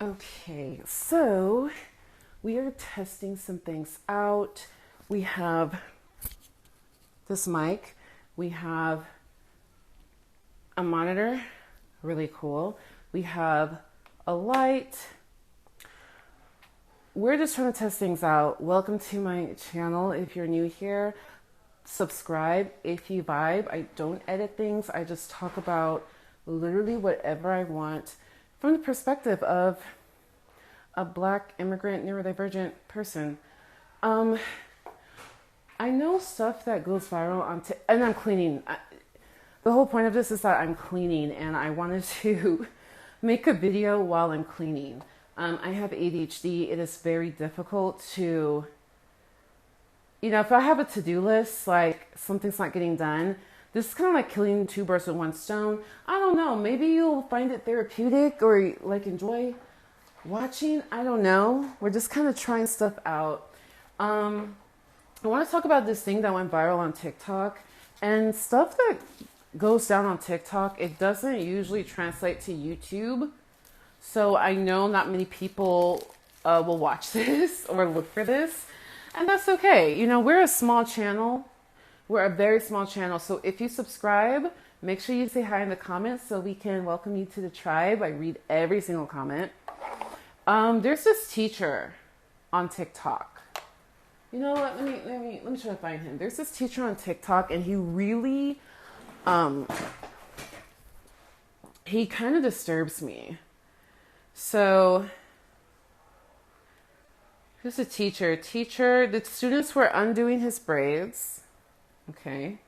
Okay, so we are testing some things out. We have this mic, we have a monitor, really cool. We have a light. We're just trying to test things out. Welcome to my channel. If you're new here, subscribe if you vibe. I don't edit things, I just talk about literally whatever I want from the perspective of a Black immigrant neurodivergent person. I know stuff that goes viral and I'm cleaning. The whole point of this is that I'm cleaning, and I wanted to make a video while I'm cleaning. I have ADHD. It is very difficult to, if I have a to-do list, like something's not getting done, this is kind of like killing two birds with one stone. I don't know. Maybe you'll find it therapeutic or like enjoy watching. I don't know. We're just kind of trying stuff out. I want to talk about this thing that went viral on TikTok, and stuff that goes down on TikTok, it doesn't usually translate to YouTube. So I know not many people will watch this or look for this, and that's okay. We're a small channel. We're a very small channel. So if you subscribe, make sure you say hi in the comments so we can welcome you to the tribe. I read every single comment. There's this teacher on TikTok. You know what? Let me try to find him. There's this teacher on TikTok, and he really, he kind of disturbs me. So, here's a teacher. The students were undoing his braids. Okay.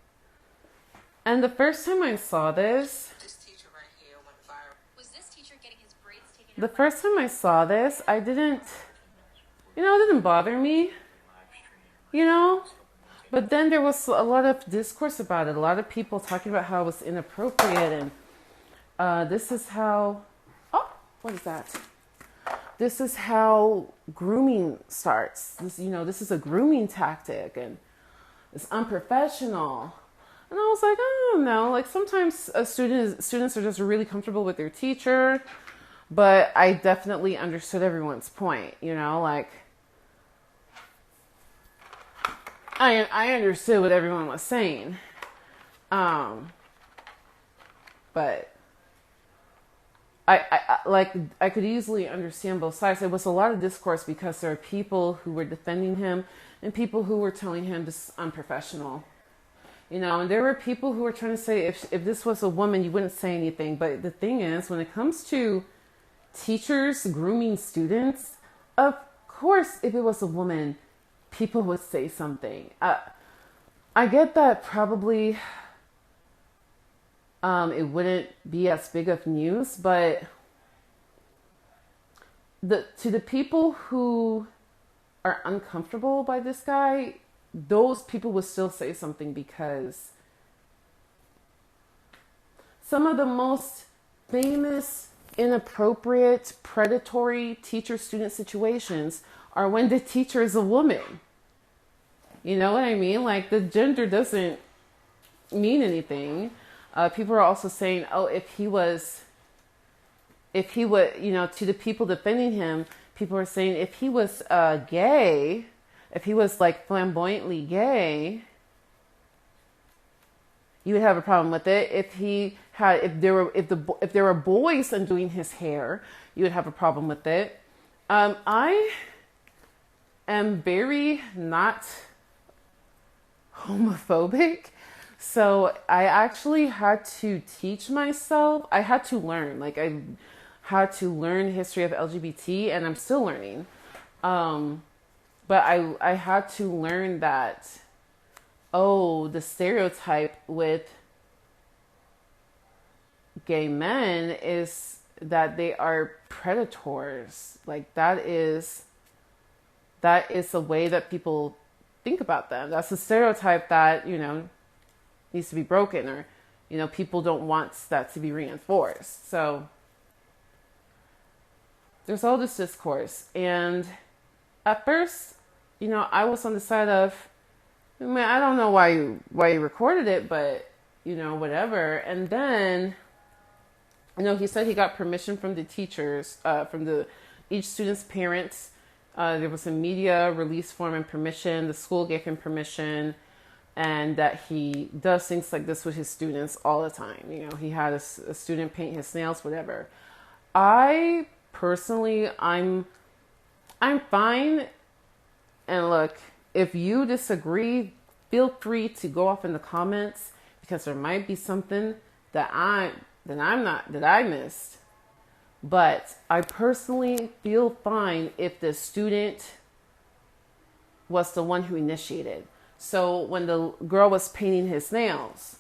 And the first time I saw this, teacher right here went viral. Was this teacher getting his braids taken the out? first time I saw this, it didn't bother me, but then there was a lot of discourse about it. A lot of people talking about how it was inappropriate, and this is how, what is that? This is how grooming starts. This is a grooming tactic, and it's unprofessional. And I was like, I don't know. Like sometimes students are just really comfortable with their teacher, but I definitely understood everyone's point. Like I understood what everyone was saying, but I could easily understand both sides. There was a lot of discourse because there are people who were defending him and people who were telling him this is unprofessional. And there were people who were trying to say if this was a woman, you wouldn't say anything. But the thing is, when it comes to teachers grooming students, of course, if it was a woman, people would say something. I get that probably it wouldn't be as big of news, but to the people who are uncomfortable by this guy, those people would still say something, because some of the most famous, inappropriate, predatory teacher-student situations are when the teacher is a woman. You know what I mean? Like, the gender doesn't mean anything. People are also saying, if he would, to the people defending him, people are saying if he was gay, if he was like flamboyantly gay, you would have a problem with it. If there were boys undoing his hair, you would have a problem with it. I am very not homophobic, so I actually had to teach myself. I had to learn. I had to learn history of LGBT, and I'm still learning. But I had to learn that, the stereotype with gay men is that they are predators. Like, that is the way that people think about them. That's a stereotype that, needs to be broken, or, people don't want that to be reinforced. So there's all this discourse. And at first, I was on the side of, I don't know why you recorded it, but, whatever. And then No, he said he got permission from the teachers, from the each student's parents. There was a media release form and permission. The school gave him permission, and that he does things like this with his students all the time. You know, he had a student paint his nails, whatever. I personally, I'm fine. And look, if you disagree, feel free to go off in the comments, because there might be something that I missed. But I personally feel fine if the student was the one who initiated. So when the girl was painting his nails,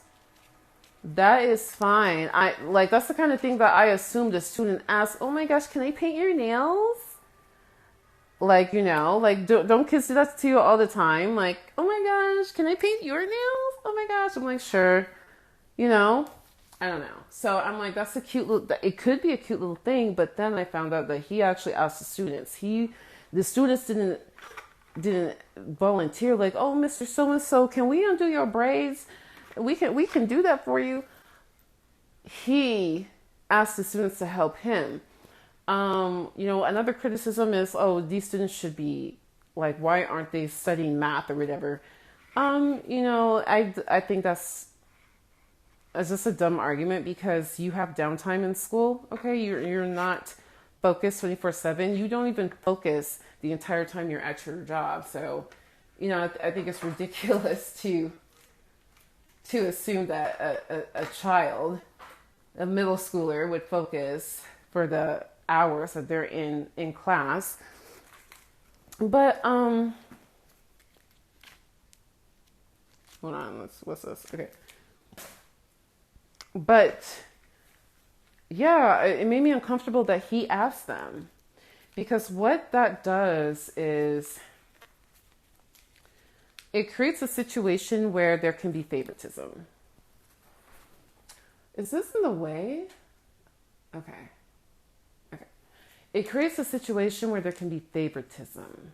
that is fine. That's the kind of thing that I assume the student asks, "Oh my gosh, can I paint your nails?" Like, you know, like, don't kids do that to you all the time? Like, "Oh my gosh, can I paint your nails? Oh my gosh." I'm like, sure. You know, I don't know. So I'm like, that's a cute little, it could be a cute little thing. But then I found out that he actually asked the students. The students didn't volunteer, like, "Oh, Mr. So-and-so, can we undo your braids? We can do that for you." He asked the students to help him. You know, another criticism is, "Oh, these students should be like, why aren't they studying math or whatever?" You know, I think that's just a dumb argument, because you have downtime in school. Okay, you're not focused 24/7. You don't even focus the entire time you're at your job. So, you know, I think it's ridiculous to assume that a child, a middle schooler, would focus for the hours that they're in class. But hold on, what's this? Okay. But yeah, it made me uncomfortable that he asked them, because what that does is it creates a situation where there can be favoritism. Is this in the way? Okay. It creates a situation where there can be favoritism.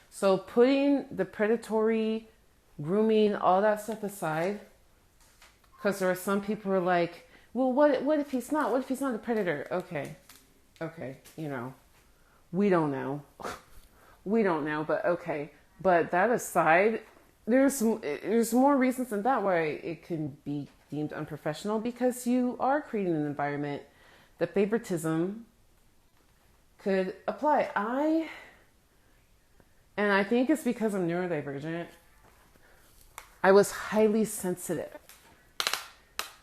So putting the predatory, grooming, all that stuff aside, because there are some people who are like, "Well, what if he's not? What if he's not a predator?" Okay, you know, we don't know. We don't know, but okay. But that aside, there's more reasons than that why it can be deemed unprofessional, because you are creating an environment that favoritism could apply. I think it's because I'm neurodivergent. I was highly sensitive.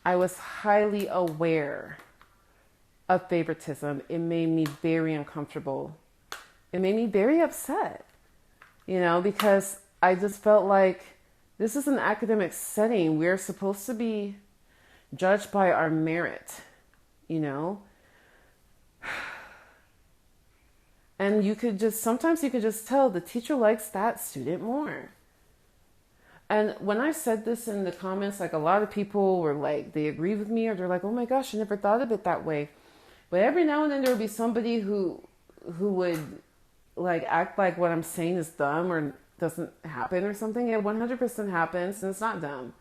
I was highly aware of favoritism. It made me very uncomfortable. It made me very upset, you know, because I just felt like this is an academic setting. We're supposed to be judged by our merit, you know. And sometimes you could just tell the teacher likes that student more. And when I said this in the comments, like, a lot of people were like, they agreed with me, or they're like, "Oh my gosh, I never thought of it that way." But every now and then there would be somebody who would like act like what I'm saying is dumb or doesn't happen or something. It 100% happens, and it's not dumb.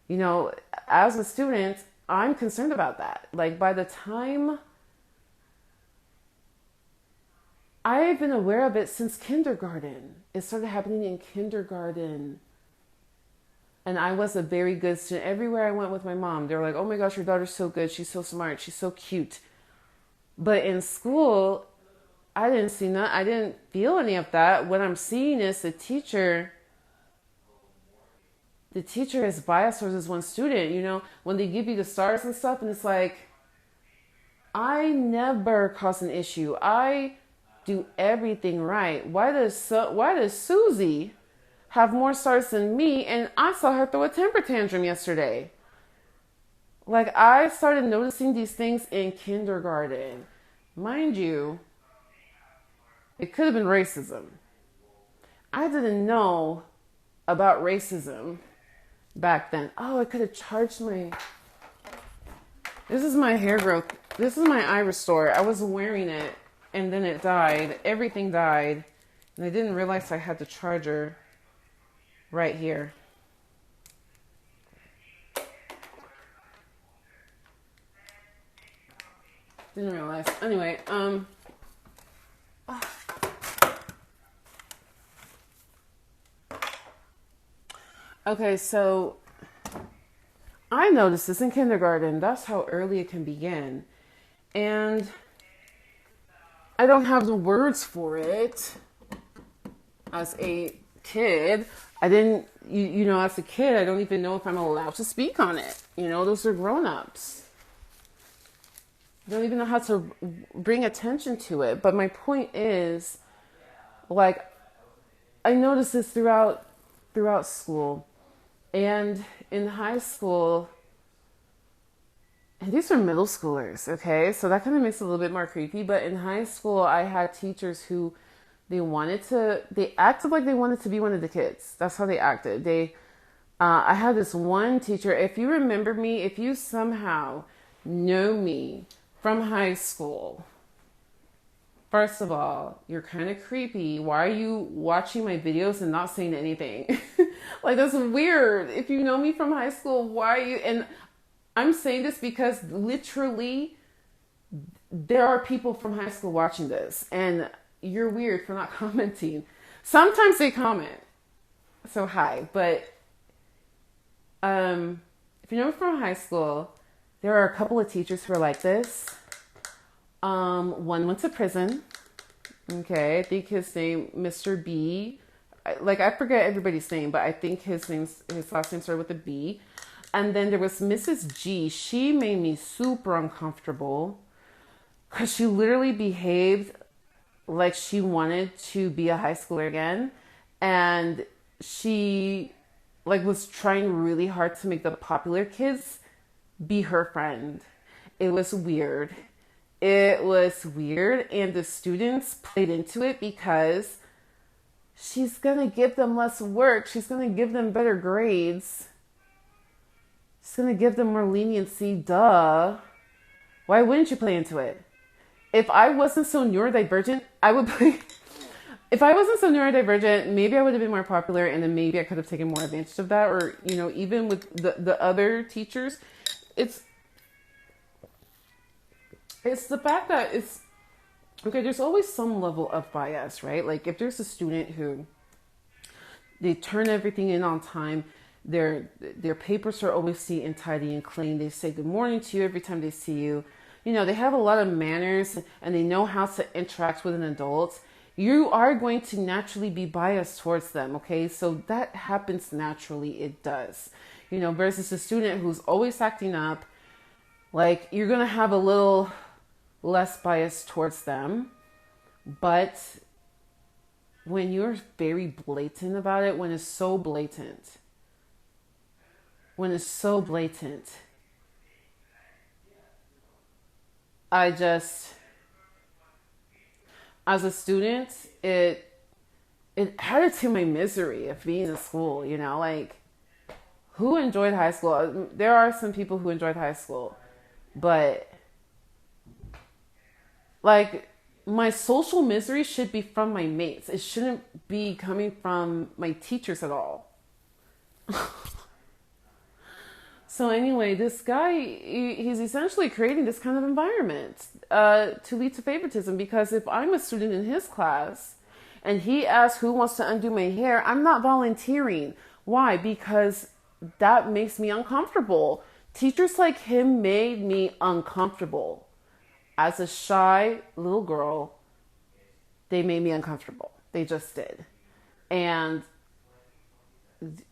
You know, as a student, I'm concerned about that. Like, by the time I've been aware of it since kindergarten. It started happening in kindergarten. And I was a very good student. Everywhere I went with my mom, they were like, "Oh my gosh, your daughter's so good. She's so smart. She's so cute." But in school, I didn't feel any of that. What I'm seeing is the teacher is biased towards this one student. You know, when they give you the stars and stuff, and it's like, I never cause an issue. I do everything right. Why does Susie have more stars than me? And I saw her throw a temper tantrum yesterday. Like, I started noticing these things in kindergarten. Mind you, it could have been racism. I didn't know about racism back then. Oh, I could have charged my... This is my hair growth. This is my eye restore. I was wearing it, and then it died. Everything died. And I didn't realize I had the charger right here. Didn't realize. Anyway, okay, so I noticed this in kindergarten. That's how early it can begin. And I don't have the words for it as a kid. I didn't, as a kid, I don't even know if I'm allowed to speak on it. Those are grown-ups. I don't even know how to bring attention to it. But my point is, like, I noticed this throughout school. And in high school, and these are middle schoolers, okay? So that kind of makes it a little bit more creepy. But in high school, I had teachers who they acted like they wanted to be one of the kids. That's how they acted. I had this one teacher, if you remember me, if you somehow know me from high school, first of all, you're kind of creepy. Why are you watching my videos and not saying anything? Like, that's weird. If you know me from high school, why are you? And I'm saying this because literally there are people from high school watching this, and you're weird for not commenting. Sometimes they comment. So hi. But if you know me from high school, there are a couple of teachers who are like this. One went to prison. Okay, I think his name, Mr. B. I forget everybody's name, but I think his last name started with a B. And then there was Mrs. G. She made me super uncomfortable because she literally behaved like she wanted to be a high schooler again. And she was trying really hard to make the popular kids be her friend. It was weird. And the students played into it because she's going to give them less work. She's going to give them better grades. She's going to give them more leniency. Duh. Why wouldn't you play into it? If I wasn't so neurodivergent, I would play. If I wasn't so neurodivergent, maybe I would have been more popular, and then maybe I could have taken more advantage of that. Or, even with the other teachers, it's the fact that okay, there's always some level of bias, right? Like, if there's a student who they turn everything in on time, their papers are always neat and tidy and clean. They say good morning to you every time they see you. They have a lot of manners and they know how to interact with an adult. You are going to naturally be biased towards them, okay? So that happens naturally. It does. Versus a student who's always acting up, like, you're going to have a little less bias towards them. But when you're very blatant about it, when it's so blatant, as a student, it added to my misery of being in school, like, who enjoyed high school? There are some people who enjoyed high school, but like, my social misery should be from my mates. It shouldn't be coming from my teachers at all. So anyway, this guy, he's essentially creating this kind of environment to lead to favoritism, because if I'm a student in his class and he asks who wants to undo my hair, I'm not volunteering. Why? Because that makes me uncomfortable. Teachers like him made me uncomfortable. As a shy little girl, they made me uncomfortable. They just did. And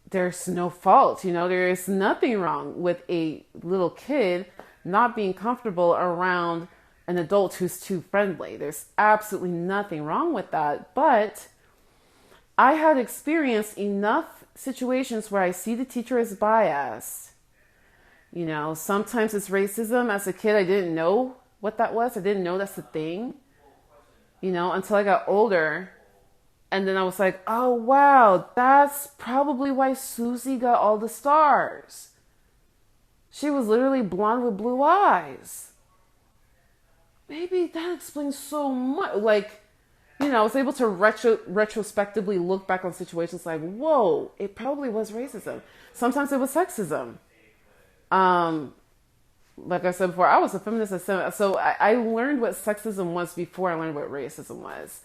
there's no fault, there is nothing wrong with a little kid not being comfortable around an adult who's too friendly. There's absolutely nothing wrong with that. But I had experienced enough situations where I see the teacher as biased. Sometimes it's racism. As a kid, I didn't know what that was. I didn't know that's the thing, until I got older. And then I was like, oh, wow, that's probably why Susie got all the stars. She was literally blonde with blue eyes. Maybe that explains so much. Like, I was able to retrospectively look back on situations like, whoa, it probably was racism. Sometimes it was sexism. like I said before, I was a feminist at 7. So I learned what sexism was before I learned what racism was.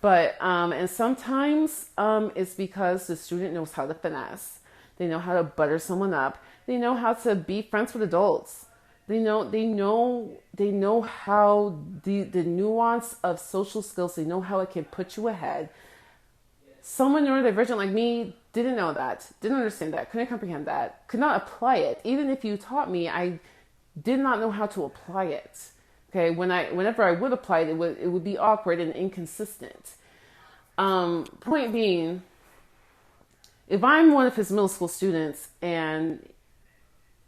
But, and sometimes it's because the student knows how to finesse. They know how to butter someone up. They know how to be friends with adults. They know how the nuance of social skills. They know how it can put you ahead. Someone neurodivergent like me didn't know that, didn't understand that, couldn't comprehend that, could not apply it. Even if you taught me, I did not know how to apply it. Okay, whenever I would apply it, it would be awkward and inconsistent. Point being, if I'm one of his middle school students and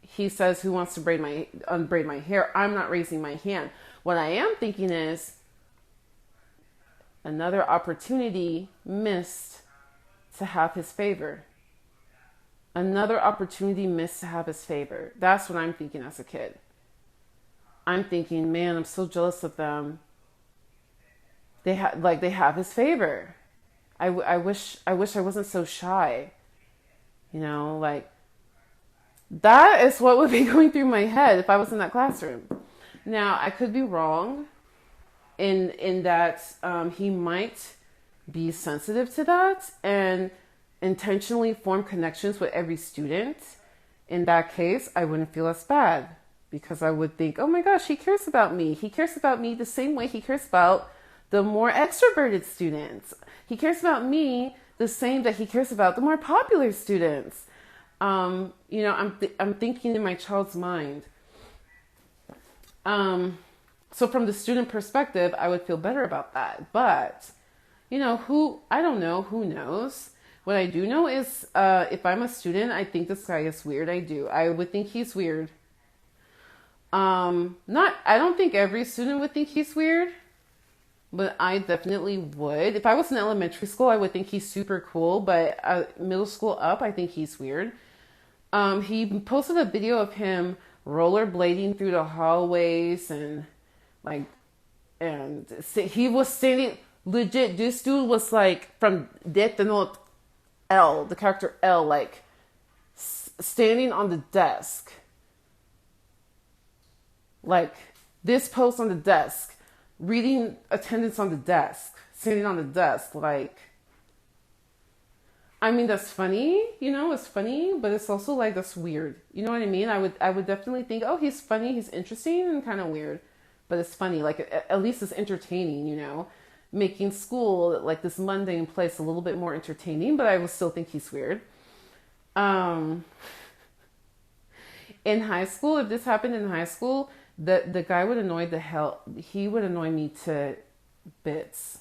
he says who wants to unbraid my hair, I'm not raising my hand. What I am thinking is another opportunity missed to have his favor. Another opportunity missed to have his favor. That's what I'm thinking as a kid. I'm thinking, man, I'm so jealous of them. They have his favor. I wish I wasn't so shy. You know, like that is what would be going through my head if I was in that classroom. Now, I could be wrong in that he might be sensitive to that and intentionally form connections with every student. In that case, I wouldn't feel as bad because I would think, oh my gosh, he cares about me. He cares about me the same way he cares about the more extroverted students. He cares about me the same that he cares about the more popular students. I'm thinking in my child's mind. So from the student perspective, I would feel better about that. But, I don't know, who knows? What I do know is, if I'm a student, I think this guy is weird. I do. I would think he's weird. I don't think every student would think he's weird, but I definitely would. If I was in elementary school, I would think he's super cool, but middle school up, I think he's weird. He posted a video of him rollerblading through the hallways and he was standing legit. This dude was like from Death Note L, the character L, like standing on the desk. Like this post on the desk, reading attendance on the desk, sitting on the desk. Like, I mean, that's funny, it's funny, but it's also like, that's weird. You know what I mean? I would definitely think, oh, he's funny, he's interesting and kind of weird, but it's funny. Like, at least it's entertaining, making school, like this mundane place, a little bit more entertaining, but I would still think he's weird. In high school, if this happened in high school, the guy would annoy he would annoy me to bits.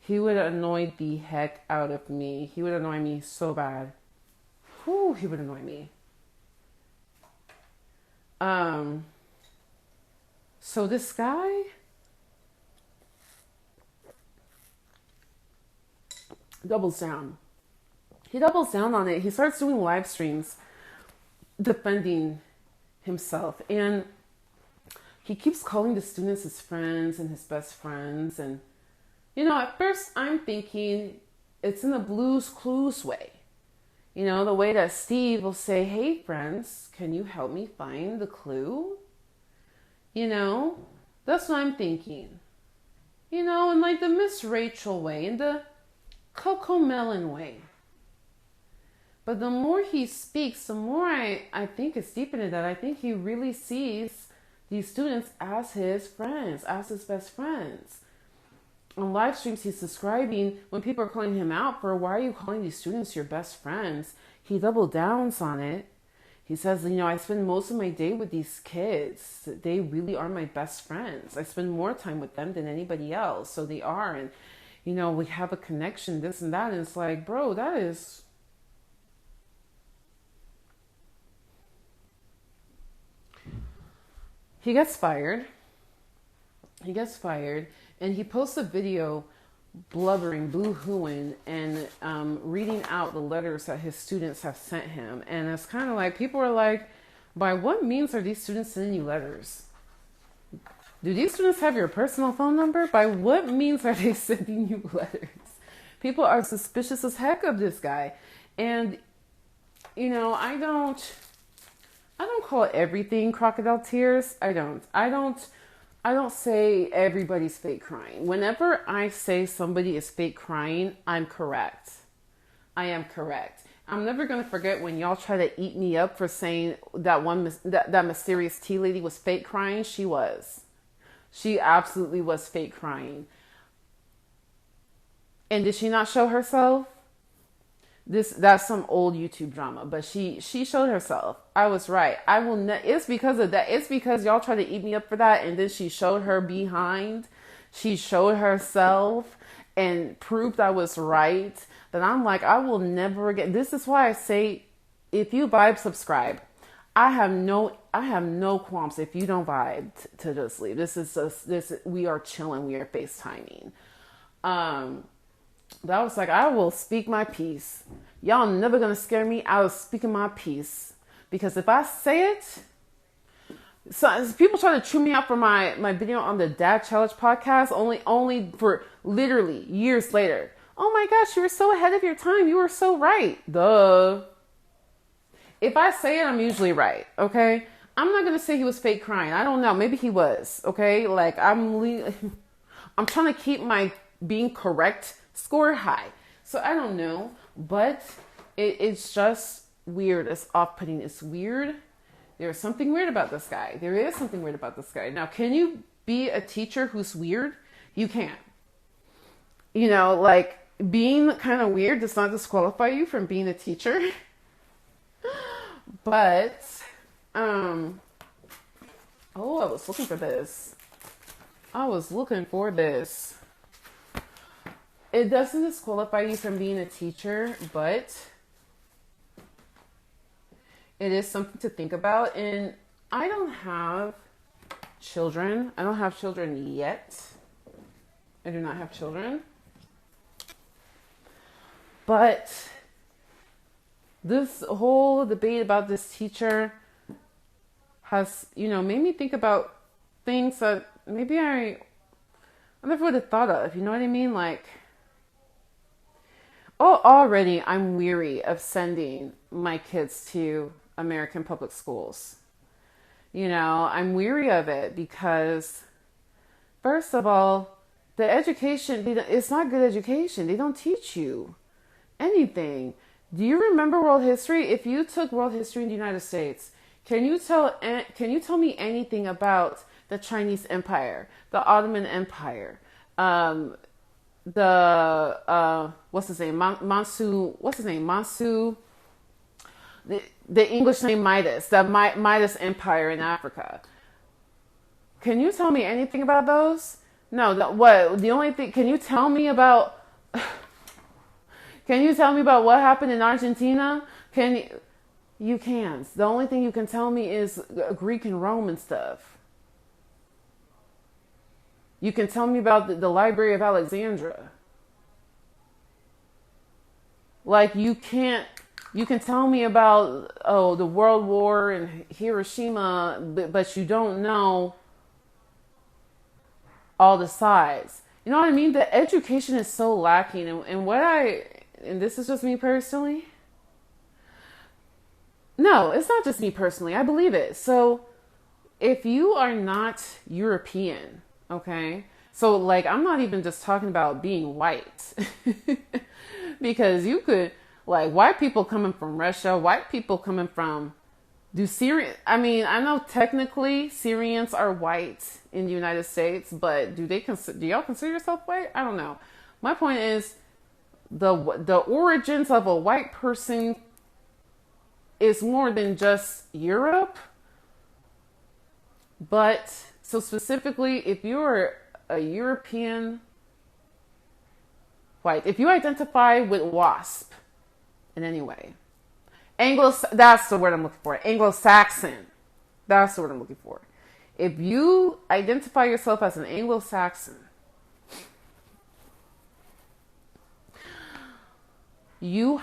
He would annoy the heck out of me. He would annoy me so bad. Whew, he would annoy me. So this guy doubles down. He doubles down on it. He starts doing live streams defending himself. And he keeps calling the students his friends and his best friends. And, at first I'm thinking it's in the Blue's Clues way. The way that Steve will say, hey, friends, can you help me find the clue? That's what I'm thinking. In like the Miss Rachel way, in the Coco Melon way. But the more he speaks, the more I think it's deep into that. I think he really sees these students as his friends, as his best friends. On live streams, he's describing when people are calling him out for, why are you calling these students your best friends? He double downs on it. He says, I spend most of my day with these kids. They really are my best friends. I spend more time with them than anybody else. So they are. And, we have a connection, this and that. And it's like, bro, that is... He gets fired. And he posts a video blubbering, boo-hooing, and reading out the letters that his students have sent him. And it's kind of like, people are like, by what means are these students sending you letters? Do these students have your personal phone number? By what means are they sending you letters? People are suspicious as heck of this guy. And, I don't call everything crocodile tears. I don't say everybody's fake crying. Whenever I say somebody is fake crying, I'm correct. I am correct. I'm never gonna forget when y'all try to eat me up for saying that mysterious tea lady was fake crying. She was. She absolutely was fake crying. And did she not show herself? That's some old YouTube drama, but she showed herself. I was right. I will it's because of that. It's because y'all try to eat me up for that, and then she showed her behind. She showed herself and proved I was right. That I'm like, I will never again. This is why I say, if you vibe, subscribe. I have no qualms if you don't vibe to just leave. We are chilling. We are FaceTiming. But I was like, I will speak my piece. Y'all never gonna scare me. I was speaking my piece. Because if I say it, so people try to chew me out for my video on the Dad Challenge podcast, only for literally years later. Oh my gosh, you were so ahead of your time. You were so right. Duh. If I say it, I'm usually right. Okay. I'm not gonna say he was fake crying. I don't know. Maybe he was. Okay. Like I'm trying to keep my being correct score high. So I don't know, but it's just weird. It's off-putting. It's weird. There's something weird about this guy. There is something weird about this guy. Now, can you be a teacher who's weird? You can. You know, like being kind of weird does not disqualify you from being a teacher. But, I was looking for this. It doesn't disqualify you from being a teacher, but it is something to think about. And I don't have children. I don't have children yet. I do not have children. But this whole debate about this teacher has, made me think about things that maybe I never would have thought of. You know what I mean? Like, already I'm weary of sending my kids to American public schools. I'm weary of it because, first of all, the education, it's not good education. They don't teach you anything. Do you remember world history? If you took world history in the United States, can you tell me anything about the Chinese Empire, the Ottoman Empire, what's his name? Mansu, the English name Midas, the Midas Empire in Africa. Can you tell me anything about those? No, the only thing, can you tell me about what happened in Argentina? You can't. The only thing you can tell me is Greek and Roman stuff. You can tell me about the Library of Alexandria. Like you can tell me about, the World War and Hiroshima, but you don't know all the sides. You know what I mean? The education is so lacking. And this is just me personally. No, it's not just me personally. I believe it. So if you are not European, okay? So like, I'm not even just talking about being white because you could, like, white people coming from Russia, white people coming from, I know technically Syrians are white in the United States, but do y'all consider yourself white? I don't know. My point is the origins of a white person is more than just Europe. But so specifically, if you're a European white, if you identify with WASP in any way, that's the word I'm looking for. Anglo-Saxon. That's the word I'm looking for. If you identify yourself as an Anglo-Saxon, you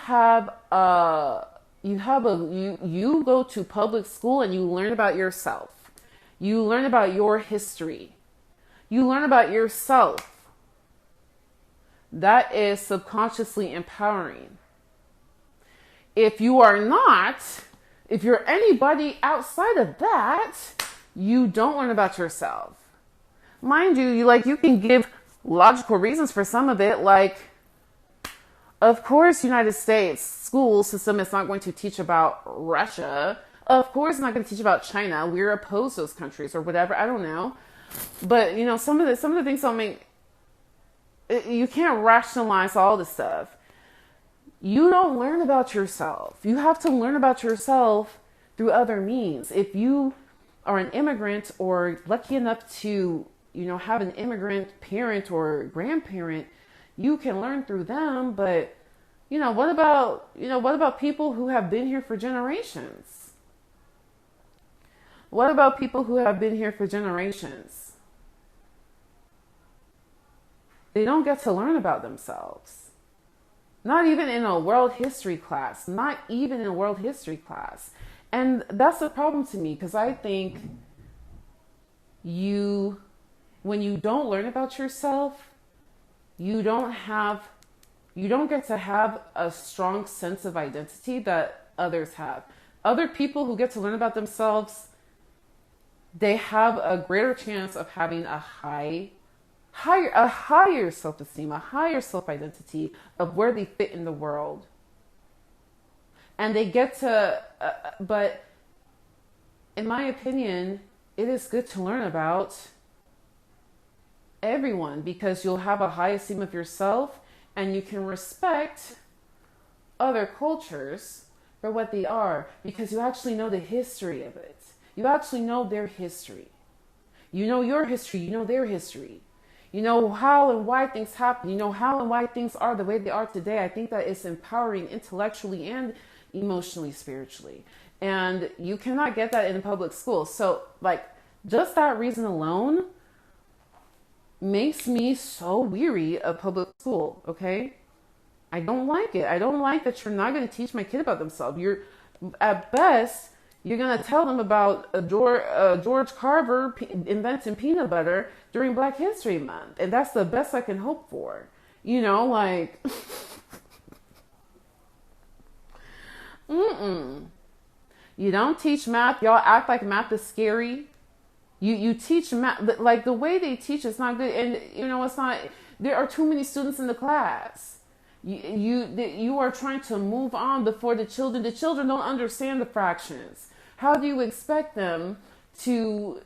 go to public school and you learn about yourself. You learn about your history. You learn about yourself. That is subconsciously empowering. If you are not, if you're anybody outside of that, you don't learn about yourself. Mind you, you can give logical reasons for some of it. Like, of course, United States school system is not going to teach about Russia. Of course, it's not going to teach about China. We're opposed to those countries or whatever. I don't know. But, some of the things don't make, you can't rationalize all this stuff. You don't learn about yourself. You have to learn about yourself through other means. If you are an immigrant or lucky enough to, have an immigrant parent or grandparent, you can learn through them. But, what about people who have been here for generations? What about people who have been here for generations? They don't get to learn about themselves. Not even in a world history class. Not even in a world history class. And that's a problem to me, because I think when you don't learn about yourself, you don't get to have a strong sense of identity that others have. Other people who get to learn about themselves, they have a greater chance of having a higher self-esteem, a higher self-identity of where they fit in the world. And they get to, but in my opinion, it is good to learn about everyone, because you'll have a high esteem of yourself and you can respect other cultures for what they are, because you actually know the history of it. You actually know their history. You know your history, you know their history. You know how and why things happen. You know how and why things are the way they are today. I think that it's empowering intellectually and emotionally, spiritually. And you cannot get that in public school. So, just that reason alone makes me so weary of public school, okay? I don't like it. I don't like that you're not going to teach my kid about themselves. At best, you're going to tell them about George Carver inventing peanut butter during Black History Month. And that's the best I can hope for. You don't teach math. Y'all act like math is scary. You teach math, the way they teach is not good. And, it's not, there are too many students in the class. You are trying to move on before the children don't understand the fractions. How do you expect them to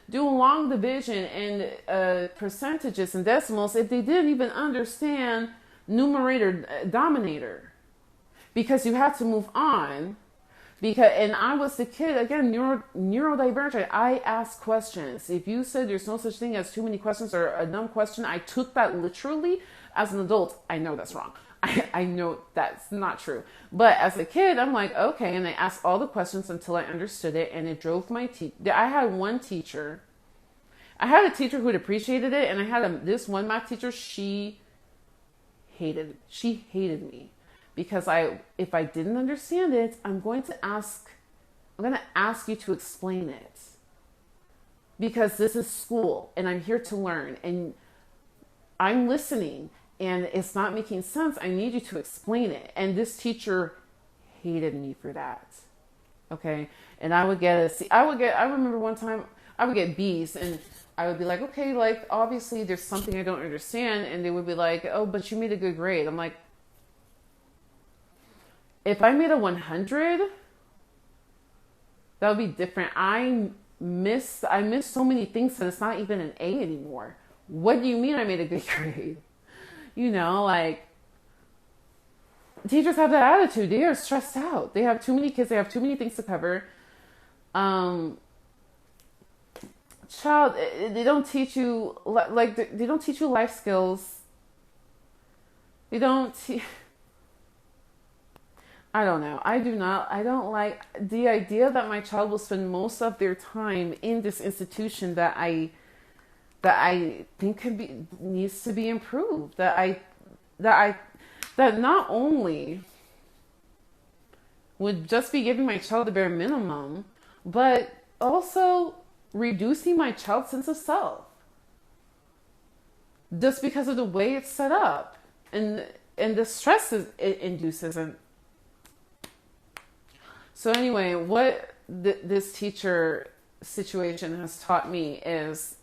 do long division and percentages and decimals if they didn't even understand numerator, denominator? Because you have to move on. And I was the kid, again, neurodivergent. I asked questions. If you said there's no such thing as too many questions or a dumb question, I took that literally. As an adult, I know that's wrong. I know that's not true. But as a kid, I'm like, okay. And I asked all the questions until I understood it. And it drove my I had one teacher. I had a teacher who appreciated it. And I had this one math teacher, she hated me. Because if I didn't understand it, I'm going to ask you to explain it. Because this is school and I'm here to learn and I'm listening and it's not making sense. I need you to explain it. And this teacher hated me for that. Okay. And I remember one time I would get B's and I would be like, okay, obviously there's something I don't understand. And they would be like, oh, but you made a good grade. I'm like, if I made a 100, that would be different. I miss so many things that it's not even an A anymore. What do you mean I made a good grade? Teachers have that attitude. They are stressed out. They have too many kids. They have too many things to cover. They don't teach you, they don't teach you life skills. They don't I don't know. I don't like the idea that my child will spend most of their time in this institution that I think needs to be improved. That not only would just be giving my child the bare minimum, but also reducing my child's sense of self. Just because of the way it's set up and the stress it induces. And So anyway, what this teacher situation has taught me is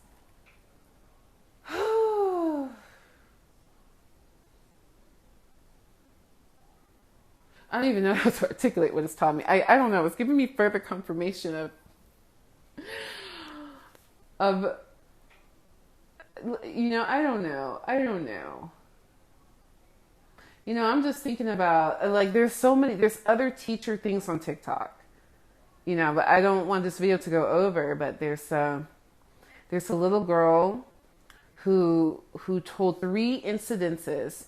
I don't even know how to articulate what it's taught me. I don't know. It's giving me further confirmation of I don't know. I'm just thinking about like there's other teacher things on TikTok. But I don't want this video to go over, but there's a little girl who told 3 incidences,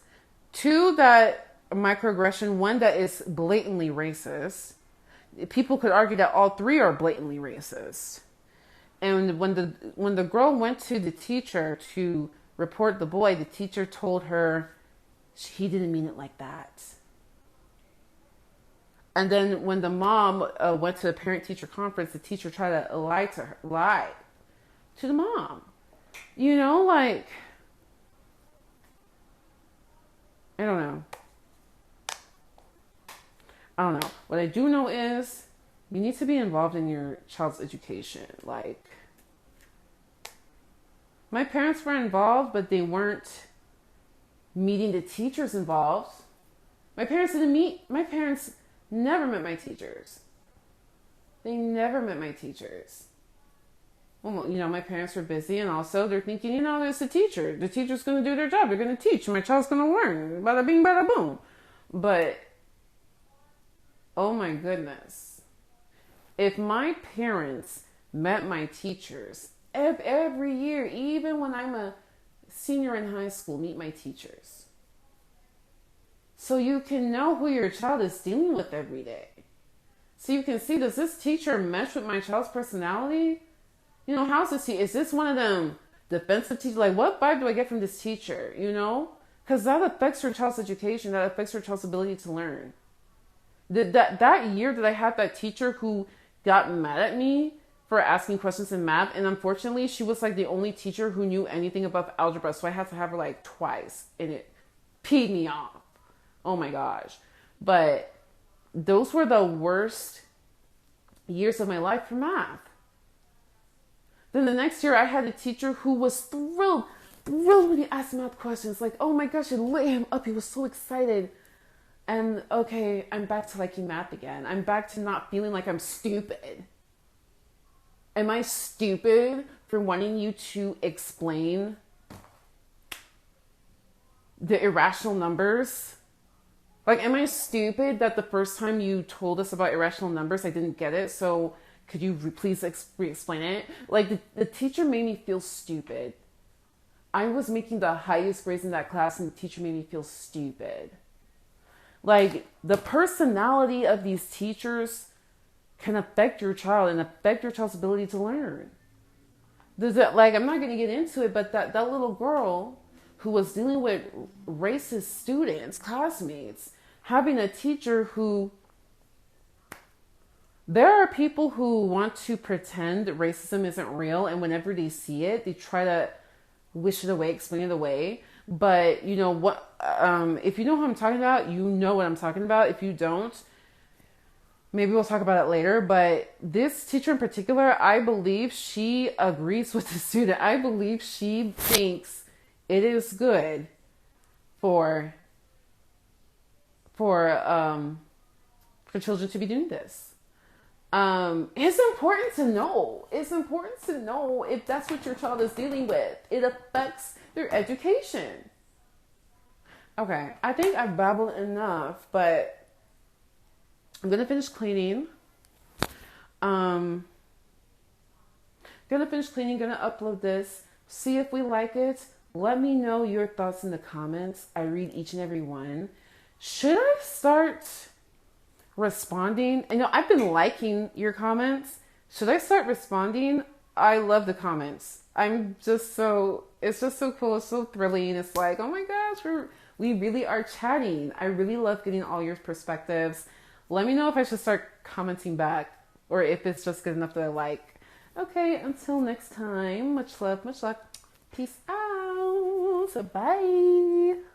2 that microaggression, 1 that is blatantly racist. People could argue that all 3 are blatantly racist. And when the girl went to the teacher to report the boy, the teacher told her he didn't mean it like that. And then when the mom went to the parent-teacher conference, the teacher tried to lie to the mom. Like, I don't know. What I do know is you need to be involved in your child's education. Like, my parents were involved, but they weren't meeting the teachers involved. My parents never met my teachers. They never met my teachers. Well, my parents were busy, and also they're thinking, there's a teacher. The teacher's going to do their job. They're going to teach. My child's going to learn. Bada bing, bada boom. But, oh my goodness. If my parents met my teachers every year, even when I'm a senior in high school, meet my teachers. So you can know who your child is dealing with every day. So you can see, does this teacher mesh with my child's personality? How's this teacher? Is this one of them defensive teachers? Like, what vibe do I get from this teacher? Because that affects your child's education. That affects your child's ability to learn. That year that I had that teacher who got mad at me for asking questions in math, and unfortunately, she was like the only teacher who knew anything about algebra, so I had to have her like twice, and it peed me off. Oh my gosh. But those were the worst years of my life for math. Then the next year I had a teacher who was thrilled when he asked math questions. Like, oh my gosh, it lit him up. He was so excited. And okay, I'm back to liking math again. I'm back to not feeling like I'm stupid. Am I stupid for wanting you to explain the irrational numbers? Like, am I stupid that the first time you told us about irrational numbers, I didn't get it? So could you please re-explain it? Like, the teacher made me feel stupid. I was making the highest grades in that class, and the teacher made me feel stupid. Like, the personality of these teachers can affect your child and affect your child's ability to learn. I'm not going to get into it, but that little girl who was dealing with racist students, classmates, having a teacher who... There are people who want to pretend racism isn't real, and whenever they see it, they try to wish it away, explain it away. But you know what? If you know who I'm talking about, you know what I'm talking about. If you don't, maybe we'll talk about it later. But this teacher in particular, I believe she agrees with the student. I believe she thinks it is good for children to be doing this. It's important to know. It's important to know if that's what your child is dealing with. It affects their education. Okay, I think I've babbled enough, but I'm gonna finish cleaning. Gonna upload this. See if we like it. Let me know your thoughts in the comments. I read each and every one. Should I start responding? I've been liking your comments. Should I start responding? I love the comments. It's just so cool. It's so thrilling. It's like, oh my gosh, we really are chatting. I really love getting all your perspectives. Let me know if I should start commenting back or if it's just good enough that I like. Okay, until next time, much love, much luck. Peace out. Bye.